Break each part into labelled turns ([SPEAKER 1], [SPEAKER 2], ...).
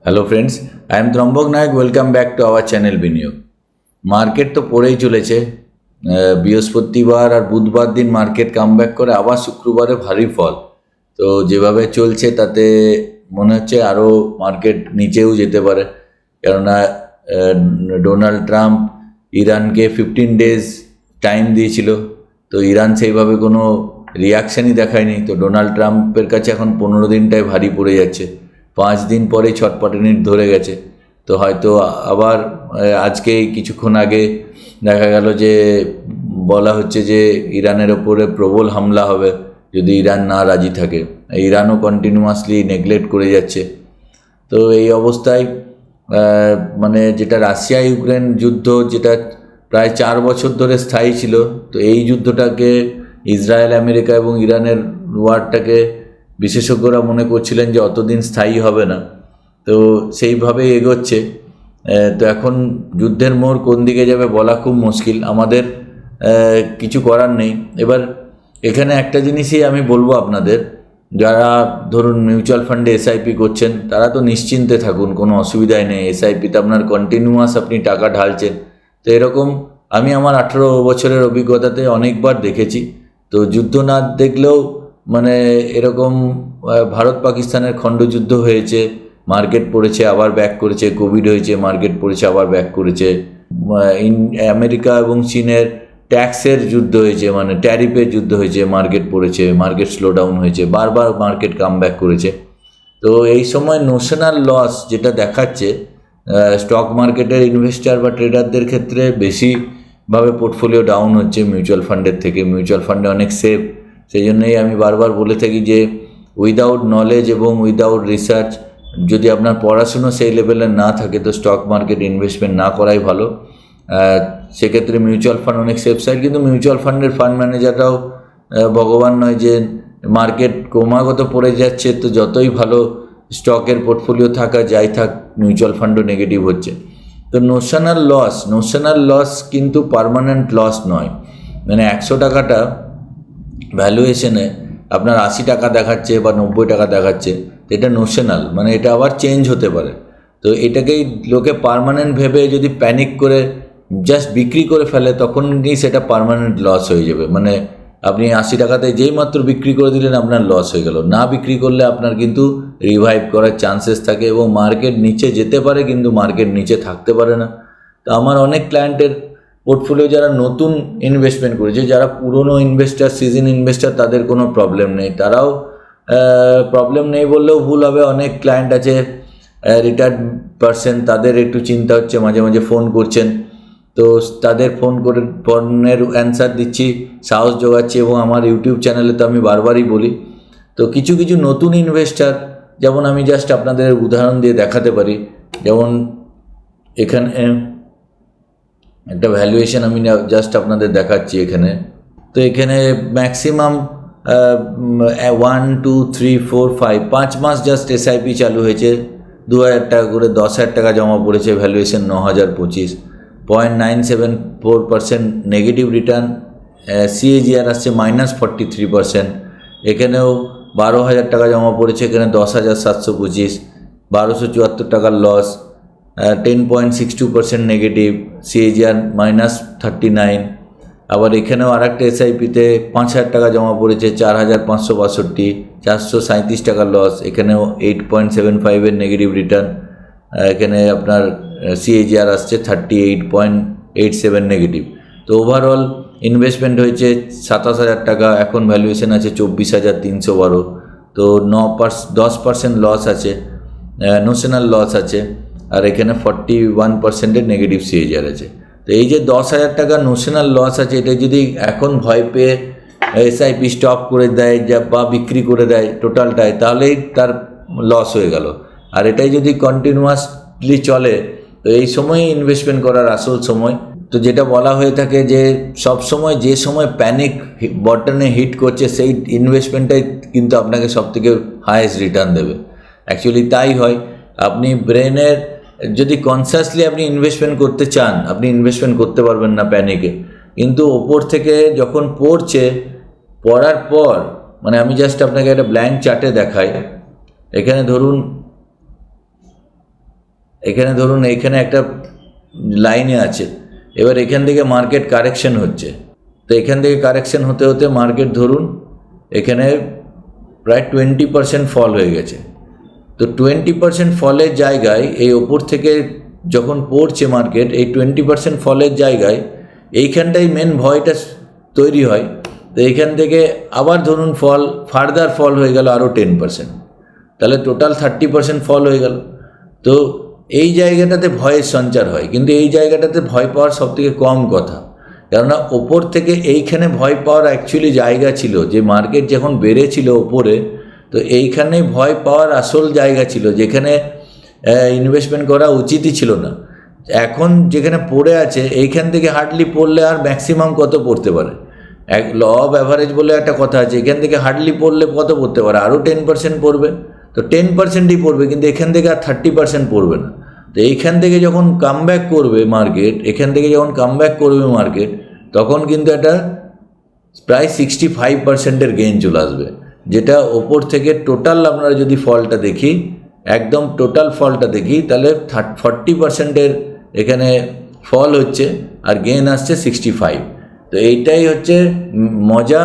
[SPEAKER 1] Hello friends, I am Trambak Nayak. Welcome back to our channel Biniyog. Market তো পড়েই চলেছে। বৃহস্পতিবার আর বুধবার দিন মার্কেট কামব্যাক করে আবার শুক্রবারে ভারী ফল। তো যেভাবে চলছে তাতে মনে হচ্ছে আরও মার্কেট নিচেও যেতে পারে, কেননা ডোনাল্ড ট্রাম্প ইরানকে 15 ডেজ টাইম দিয়েছিল। তো ইরান সেইভাবে কোনো রিয়াকশানই দেখায়নি। তো ডোনাল্ড ট্রাম্পের কাছে এখন 15 দিনটাই ভারী পড়ে যাচ্ছে। 5 দিন পরেই ছটপটানি ধরে গেছে। তো হয়তো আবার আজকেই কিছুক্ষণ আগে দেখা গেল যে বলা হচ্ছে যে ইরানের ওপরে প্রবল হামলা হবে যদি ইরান না রাজি থাকে। ইরানও কন্টিনিউয়াসলি নেগলেক্ট করে যাচ্ছে। তো এই অবস্থায় মানে যেটা রাশিয়া ইউক্রেন যুদ্ধ, যেটা প্রায় 4 বছর ধরে স্থায়ী ছিল, তো এই যুদ্ধটাকে ইসরায়েল আমেরিকা এবং ইরানের ওয়ারটাকে বিশেষজ্ঞরা মনে করছিলেন যে অতদিন স্থায়ী হবে না। তো সেইভাবেই এগোচ্ছে। তো এখন যুদ্ধের মোড় কোন দিকে যাবে বলা খুব মুশকিল। আমাদের কিছু করার নেই। এবার এখানে একটা জিনিসই আমি বলবো আপনাদের, যারা ধরুন মিউচুয়াল ফান্ডে এসআইপি করছেন তারা তো নিশ্চিন্তে থাকুন, কোনো অসুবিধাই নেই। এসআইপিতে আপনার কন্টিনিউয়াস আপনি টাকা ঢালছেন। তো এরকম আমি আমার 18 বছরের অভিজ্ঞতাতে অনেকবার দেখেছি। তো যুদ্ধ না দেখলেও মানে এরকম ভারত পাকিস্তানের খণ্ডযুদ্ধ হয়েছে, মার্কেট পড়েছে আবার ব্যাক করেছে। কোভিড হয়েছে, মার্কেট পড়েছে আবার ব্যাক করেছে। আমেরিকা এবং চীনের ট্যাক্সের যুদ্ধ হয়েছে, মানে ট্যারিফের যুদ্ধ হয়েছে, মার্কেট পড়েছে, মার্কেট স্লো ডাউন হয়েছে, বারবার মার্কেট কাম ব্যাক করেছে। তো এই সময় নোশনাল লস যেটা দেখাচ্ছে স্টক মার্কেটের ইনভেস্টার বা ট্রেডারদের ক্ষেত্রে বেশিভাবে পোর্টফোলিও ডাউন হচ্ছে মিউচুয়াল ফান্ডের থেকে। মিউচুয়াল ফান্ডে অনেক সেফ। সেই জন্যই আমি বারবার বলে থাকি যে উইদাউট নলেজ এবং উইদাউট রিসার্চ, যদি আপনার পড়াশুনো সেই লেভেলের না থাকে, তো স্টক মার্কেট ইনভেস্টমেন্ট না করাই ভালো। সেক্ষেত্রে মিউচুয়াল ফান্ড অনেক সেফ সাইড, কিন্তু মিউচুয়াল ফান্ডের ফান্ড ম্যানেজাররাও ভগবান নয় যে মার্কেট ক্রমাগত পড়ে যাচ্ছে তো যতই ভালো স্টকের পোর্টফোলিও থাকা যাই থাক, মিউচুয়াল ফান্ডও নেগেটিভ হচ্ছে। তো নোশনাল লস কিন্তু পার্মানেন্ট লস নয়। মানে 100 টাকাটা ভ্যালুয়েশনে আপনার 80 টাকা দেখাচ্ছে বা 90 টাকা দেখাচ্ছে, এটা নোশনাল, মানে এটা আবার চেঞ্জ হতে পারে। তো এটাকেই লোকে পার্মানেন্ট ভেবে যদি প্যানিক করে জাস্ট বিক্রি করে ফেলে, তখনই সেটা পার্মানেন্ট লস হয়ে যাবে। মানে আপনি 80 টাকাতে যেই মাত্র বিক্রি করে দিলেন আপনার লস হয়ে গেল। না বিক্রি করলে আপনার কিন্তু রিভাইভ করার চান্সেস থাকে এবং মার্কেট নিচে যেতে পারে, কিন্তু মার্কেট নিচে থাকতে পারে না। তো আমার অনেক ক্লায়েন্টের পোর্টফোলিও যারা নতুন ইনভেস্টমেন্ট করেছে, যারা পুরনো ইনভেস্টার, সিজন ইনভেস্টার, তাদের কোনো প্রবলেম নেই। তারাও প্রবলেম নেই বললেও ভুল হবে। অনেক ক্লায়েন্ট আছে রিটায়ার্ড পারসন, তাদের একটু চিন্তা হচ্ছে, মাঝে মাঝে ফোন করছেন। তো তাদের ফোন করে ফোনের অ্যান্সার দিচ্ছি, সাহস জোগাচ্ছি। এবং আমার ইউটিউব চ্যানেলে তো আমি বারবারই বলি। তো কিছু কিছু নতুন ইনভেস্টার, যেমন আমি জাস্ট আপনাদের উদাহরণ দিয়ে দেখাতে পারি। যেমন এখানে একটা ভ্যালুয়েশন আমি জাস্ট আপনাদের দেখাচ্ছি এখানে। তো এখানে ম্যাক্সিমাম 1 2 3 4 5 5 মাস জাস্ট এসআইপি চালু হয়েছে। 2000 টাকা করে 10,000 টাকা জমা পড়েছে। Valuation 9,025, 0.974% negative return. সিএজিআর আসছে -43%। এখানেও 12,000 টাকা জমা পড়েছে, এখানে 10,725, 1,274 টাকার লস। 10.62% negative, CAGR -39। আবার এখানেও আর একটা এসআইপিতে 5,000 টাকা জমা পড়েছে, 4,562, 437 টাকার লস। এখানেও 8.75-এর নেগেটিভ রিটার্ন। এখানে আপনার সিএজিআর আসছে 38.87 নেগেটিভ। তো ওভারঅল ইনভেস্টমেন্ট হয়েছে 27,000 টাকা, এখন ভ্যালুয়েশন আছে 24,312। তো 10% লস আছে, নোশনাল লস আছে। আর এখানে 41%-এর নেগেটিভ সিএজিআর আছে। তো এই যে 10,000 টাকা নোশনাল লস আছে, এটা যদি এখন ভয় পেয়ে এসআইপি স্টপ করে দেয় বা বিক্রি করে দেয় টোটালটাই, তাহলেই তার লস হয়ে গেল। আর এটাই যদি কন্টিনিউয়াসলি চলে, তো এই সময়ই ইনভেস্টমেন্ট করার আসল সময়। তো যেটা বলা হয়ে থাকে যে সব সময় যে সময় প্যানিক বটনে হিট করছে, সেই ইনভেস্টমেন্টটাই কিন্তু আপনাকে সবথেকে হাইয়েস্ট রিটার্ন দেবে। অ্যাকচুয়ালি তাই হয়। আপনি ব্রেনের যদি কনসিয়াসলি আপনি ইনভেস্টমেন্ট করতে চান, আপনি ইনভেস্টমেন্ট করতে পারবেন না প্যানিকে। কিন্তু ওপর থেকে যখন পড়ার পর, মানে আমি জাস্ট আপনাকে একটা ব্ল্যাঙ্ক চার্টে দেখাই। এখানে ধরুন এখানে ধরুন এইখানে একটা লাইনে আছে, এবার এখান থেকে মার্কেট কারেকশন হচ্ছে, তো এখান থেকে কারেকশন হতে হতে মার্কেট ধরুন এখানে প্রায় 20% ফল হয়ে গেছে। তো 20% ফলের জায়গায় এই ওপর থেকে যখন পড়ছে মার্কেট, এই 20% ফলের জায়গায় এইখানটাই মেন ভয়টা তৈরি হয়। তো এইখান থেকে আবার ধরুন ফার্দার ফল হয়ে গেল আরও 10%, তাহলে টোটাল 30% ফল হয়ে গেল। তো এই জায়গাটাতে ভয়ের সঞ্চার হয়, কিন্তু এই জায়গাটাতে ভয় পাওয়ার সবথেকে কম কথা, কেননা ওপর থেকে এইখানে ভয় পাওয়ার অ্যাকচুয়ালি জায়গা ছিল, যে মার্কেট যখন বেড়েছিল ওপরে, তো এইখানে ভয় পাওয়ার আসল জায়গা ছিল, যেখানে ইনভেস্টমেন্ট করা উচিতই ছিল না। এখন যেখানে পড়ে আছে এইখান থেকে হার্ডলি পড়লে আর ম্যাক্সিমাম কত পড়তে পারে, ল অফ অ্যাভারেজ বলে একটা কথা আছে, এখান থেকে হার্ডলি পড়লে কত পড়তে পারে, আরও 10% পড়বে। তো 10%ই পড়বে, কিন্তু এখান থেকে আর 30% পড়বে না। তো এইখান থেকে যখন কামব্যাক করবে মার্কেট, তখন কিন্তু একটা প্রায় 65%-এর গেইন চলে আসবে, যেটা ওপর থেকে টোটাল আপনারা যদি ফলটা দেখি, একদম টোটাল ফলটা দেখি, তাহলে 40%-এর এখানে ফল হচ্ছে আর গেইন আসছে 65। তো এইটাই হচ্ছে মজা,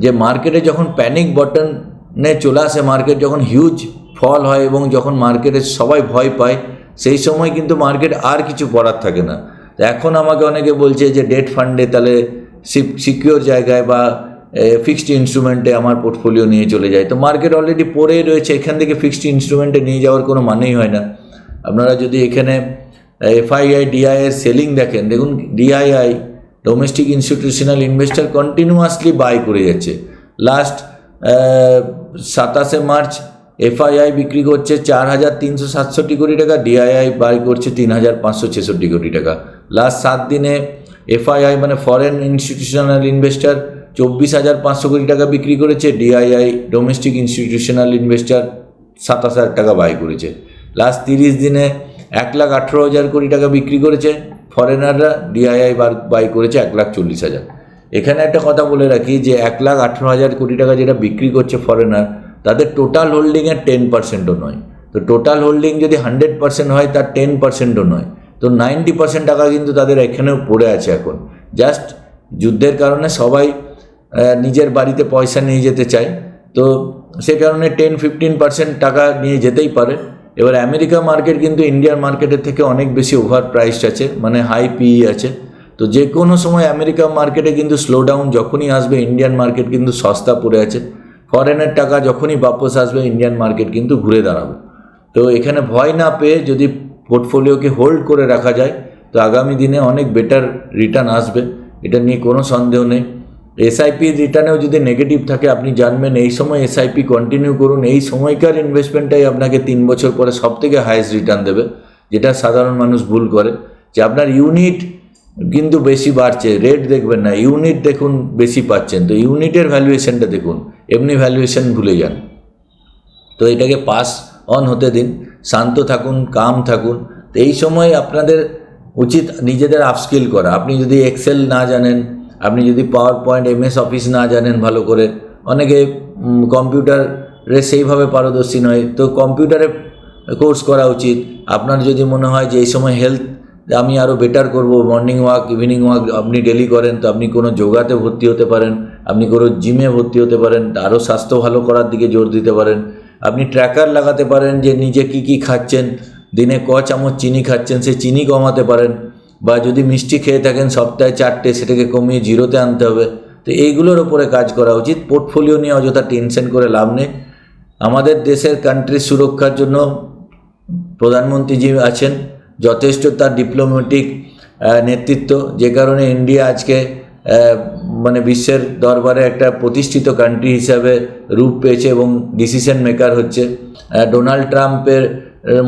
[SPEAKER 1] যে মার্কেটে যখন প্যানিক বটনে চলে আসে, মার্কেট যখন হিউজ ফল হয় এবং যখন মার্কেটে সবাই ভয় পায়, সেই সময় কিন্তু মার্কেট আর কিছু করার থাকে না। তো এখন আমাকে অনেকে বলছে যে ডেট ফান্ডে, তাহলে সিকিউর জায়গায় বা ফিক্সড ইনস্ট্রুমেন্টে আমার পোর্টফোলিও নিয়ে চলে যায়। তো মার্কেট অলরেডি পড়েই রয়েছে, এখান থেকে ফিক্সড ইনস্ট্রুমেন্টে নিয়ে যাওয়ার কোনো মানেই হয় না। আপনারা যদি এখানে এফআইআই ডিআইয়ের সেলিং দেখেন, দেখুন DII domestic institutional investor continuously buy করে যাচ্ছে। লাস্ট 27 মার্চ এফআইআই বিক্রি করছে 4,367 কোটি টাকা, ডিআইআই বাই করছে 3,566 কোটি টাকা। লাস্ট 7 দিনে এফআইআই মানে ফরেন ইনস্টিটিউশনাল ইনভেস্টর 24,500 কোটি টাকা বিক্রি করেছে, ডিআইআই ডোমেস্টিক ইনস্টিটিউশনাল ইনভেস্টর 27,000 টাকা বাই করেছে। লাস্ট 30 দিনে 1,18,000 কোটি টাকা বিক্রি করেছে ফরেনাররা, ডিআইআই বাই করেছে 1,40,000। এখানে একটা কথা বলে রাখি, যে 1,18,000 কোটি টাকা যেটা বিক্রি করছে ফরেনার, তাদের টোটাল হোল্ডিংয়ের 10%ও নয়। তো টোটাল হোল্ডিং যদি 100% হয়, তার 10%ও নয়। তো 90% টাকা কিন্তু তাদের এখানেও পড়ে আছে এখন। জাস্ট যুদ্ধের কারণে সবাই নিজের বাড়িতে পয়সা নিয়ে যেতে চায়, তো সে কারণে 10-15% টাকা নিয়ে যেতেই পারে। এবার আমেরিকা মার্কেট কিন্তু ইন্ডিয়ান মার্কেটের থেকে অনেক বেশি ওভার প্রাইসড আছে, মানে হাই পিই আছে। তো যে কোনো সময় আমেরিকা মার্কেটে কিন্তু স্লো ডাউন যখনই আসবে, ইন্ডিয়ান মার্কেট কিন্তু সস্তা পড়ে আছে। ফরেনের টাকা যখনই বাপস আসবে, ইন্ডিয়ান মার্কেট কিন্তু ঘুরে দাঁড়াবে। তো এখানে ভয় না পেয়ে যদি পোর্টফোলিওকে হোল্ড করে রাখা যায়, তো আগামী দিনে অনেক বেটার রিটার্ন আসবে, এটা নিয়ে কোনো সন্দেহ নেই। এসআইপির রিটার্নেও যদি নেগেটিভ থাকে, আপনি জানবেন এই সময় এসআইপি কন্টিনিউ করুন। এই সময়কার ইনভেস্টমেন্টটাই আপনাকে 3 বছর পরে সবথেকে হাইয়েস্ট রিটার্ন দেবে, যেটা সাধারণ মানুষ ভুল করে, যে আপনার ইউনিট কিন্তু বেশি বাড়ছে, রেট দেখবেন না, ইউনিট দেখুন বেশি পাচ্ছেন, তো ইউনিটের ভ্যালুয়েশনটা দেখুন, এমনি ভ্যালুয়েশন ভুলে যান। তো এটাকে পাস অন হতে দিন, শান্ত থাকুন, কাম থাকুন। তো এই সময় আপনাদের উচিত নিজেদের আপস্কিল করা। আপনি যদি এক্সেল না জানেন, আপনি যদি পাওয়ার পয়েন্ট এমএস অফিস না জানেন ভালো করে, অনেকে কম্পিউটারে সেইভাবে পারদর্শী নয়, তো কম্পিউটারে কোর্স করা উচিত। আপনার যদি মনে হয় যে এই সময় হেলথ আমি আরও বেটার করব, মর্নিং ওয়াক, ইভিনিং ওয়াক আপনি ডেলি করেন, তো আপনি কোনো যোগাতে ভর্তি হতে পারেন, আপনি কোনো জিমে ভর্তি হতে পারেন, আরও স্বাস্থ্য ভালো করার দিকে জোর দিতে পারেন। আপনি ট্র্যাকার লাগাতে পারেন যে নিজে কী কী খাচ্ছেন, দিনে ক চামচ চিনি খাচ্ছেন, সে চিনি কমাতে পারেন। বা যদি মিষ্টি খেয়ে থাকেন সপ্তাহে 4টে, সেটাকে কমিয়ে 0-তে আনতে হবে। তো এইগুলোর ওপরে কাজ করা উচিত। পোর্টফোলিও নিয়ে অযথা টেনশন করে লাভ নেই। আমাদের দেশের কান্ট্রির সুরক্ষার জন্য প্রধানমন্ত্রীজি আছেন, যথেষ্ট তার ডিপ্লোম্যাটিক নেতৃত্ব, যে কারণে ইন্ডিয়া আজকে মানে বিশ্বের দরবারে একটা প্রতিষ্ঠিত কান্ট্রি হিসাবে রূপ পেয়েছে এবং ডিসিশন মেকার হচ্ছে। ডোনাল্ড ট্রাম্পের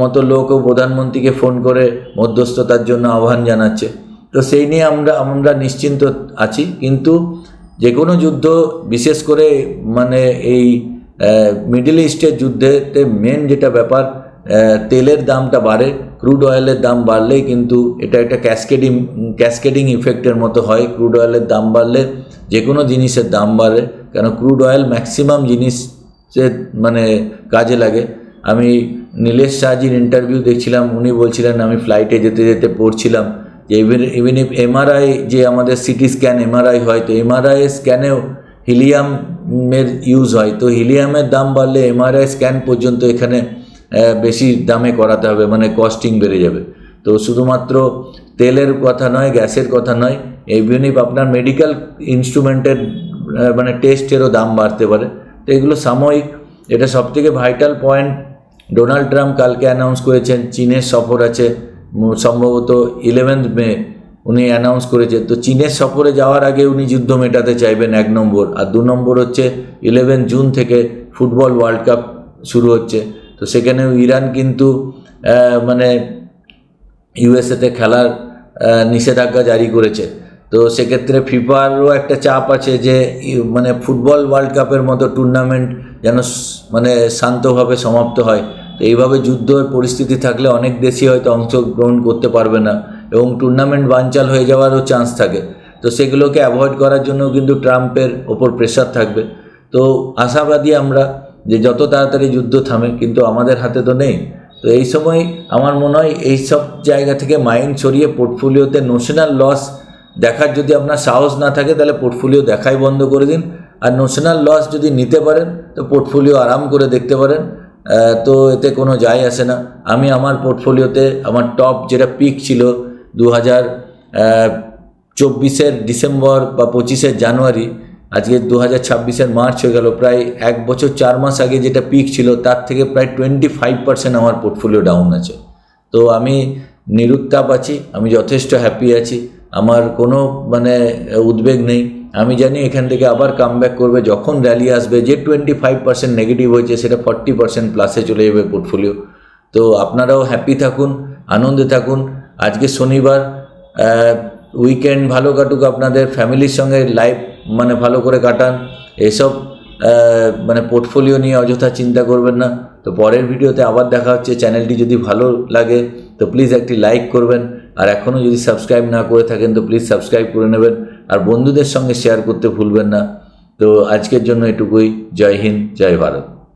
[SPEAKER 1] মতো লোকও প্রধানমন্ত্রীকে ফোন করে মধ্যস্থতার জন্য আহ্বান জানাচ্ছে। তো সেই নিয়ে আমরা নিশ্চিন্ত আছি। কিন্তু যে কোনো যুদ্ধ, বিশেষ করে মানে এই মিডল ইস্টের যুদ্ধেতে মেন যেটা ব্যাপার, তেলের দামটা বাড়ে, ক্রুড অয়েলের দাম বাড়লেই কিন্তু এটা একটা ক্যাসকেডিং ইফেক্টের মতো হয়। ক্রুড অয়েলের দাম বাড়লে যে কোনো জিনিসের দাম বাড়ে, কেন ক্রুড অয়েল ম্যাক্সিমাম জিনিসের মানে কাজে লাগে। আমি নীলেশ শাহজির ইন্টারভিউ দেখছিলাম, উনি বলছিলেন আমি ফ্লাইটে যেতে যেতে পড়ছিলাম যে ইভেন ইফ এমআরআই, যে আমাদের সিটি স্ক্যান এমআরআই হয়, তো এমআরআই স্ক্যানেও হিলিয়ামের ইউজ হয়, তো হিলিয়ামের দাম বাড়লে এমআরআই স্ক্যান পর্যন্ত এখানে বেশি দামে করাতে হবে, মানে কস্টিং বেড়ে যাবে। তো শুধুমাত্র তেলের কথা নয়, গ্যাসের কথা নয়, ইভেন ইফ আপনার মেডিকেল ইনস্ট্রুমেন্টের মানে টেস্টেরও দাম বাড়তে পারে। তো এগুলো সাময়িক। এটা সবথেকে ভাইটাল পয়েন্ট। ডোনাল্ড ট্রাম্প কালকে অ্যানাউন্স করেছেন চীনের সফর আছে, সম্ভবত 11 মে উনি অ্যানাউন্স করেছে। তো চীনের সফরে যাওয়ার আগে উনি যুদ্ধ মেটাতে চাইবেন, 1 নম্বর। আর 2 নম্বর হচ্ছে 11 জুন থেকে ফুটবল ওয়ার্ল্ড কাপ শুরু হচ্ছে, তো সেখানেও ইরান কিন্তু মানে ইউএসএতে খেলার নিষেধাজ্ঞা জারি করেছে। তো সেক্ষেত্রে ফিফারও একটা চাপ আছে যে মানে ফুটবল ওয়ার্ল্ড কাপের মতো টুর্নামেন্ট যেন মানে শান্তভাবে সমাপ্ত হয়। তো এইভাবে যুদ্ধের পরিস্থিতি থাকলে অনেক দেশই হয়তো অংশগ্রহণ করতে পারবে না এবং টুর্নামেন্ট বানচাল হয়ে যাওয়ারও চান্স থাকে। তো সেগুলোকে অ্যাভয়েড করার জন্য কিন্তু ট্রাম্পের ওপর প্রেশার থাকবে। তো আশাবাদী আমরা যে যত তাড়াতাড়ি যুদ্ধ থামে, কিন্তু আমাদের হাতে তো নেই। তো এই সময় আমার মনে হয় এই সব জায়গা থেকে মাইন্ড সরিয়ে পোর্টফোলিওতে নোশনাল লস দেখার যদি আপনার সাহস না থাকে, তাহলে পোর্টফোলিও দেখাই বন্ধ করে দিন। আর নোশনাল লস যদি নিতে পারেন তো পোর্টফোলিও আরাম করে দেখতে পারেন। তো এতে কোনো যায় আসে না। আমি আমার পোর্টফোলিওতে আমার টপ যেটা পিক ছিল 2024 ডিসেম্বর বা 25 জানুয়ারি, আজকে 2026 মার্চ হয়ে গেল, প্রায় 1 বছর 4 মাস আগে যেটা পিক ছিল তার থেকে প্রায় 25% আমার পোর্টফোলিও ডাউন আছে। তো আমি নিরুত্তাপ আছি, আমি যথেষ্ট হ্যাপি আছি, আমার কোনো মানে উদ্বেগ নেই। আমি জানি এখান থেকে আবার কামব্যাক করবে, যখন র্যালি আসবে যে 25% নেগেটিভ হয়েছে সেটা 40% প্লাসে চলে যাবে পোর্টফোলিও। তো আপনারাও হ্যাপি থাকুন, আনন্দে থাকুন। আজকে শনিবার, উইকেন্ড ভালো কাটুক আপনাদের, ফ্যামিলির সঙ্গে লাইফ মানে ভালো করে কাটান। এসব মানে পোর্টফোলিও নিয়ে অযথা চিন্তা করবেন না। তো পরের ভিডিওতে আবার দেখা হচ্ছে। চ্যানেলটি যদি ভালো লাগে তো প্লিজ একটি লাইক করবেন, আর এখনও যদি সাবস্ক্রাইব না করে থাকেন তো প্লিজ সাবস্ক্রাইব করে নেবেন, আর বন্ধুদের সঙ্গে শেয়ার করতে ভুলবেন না। তো আজকের জন্য এটুকুই। জয় হিন্দ, জয় ভারত।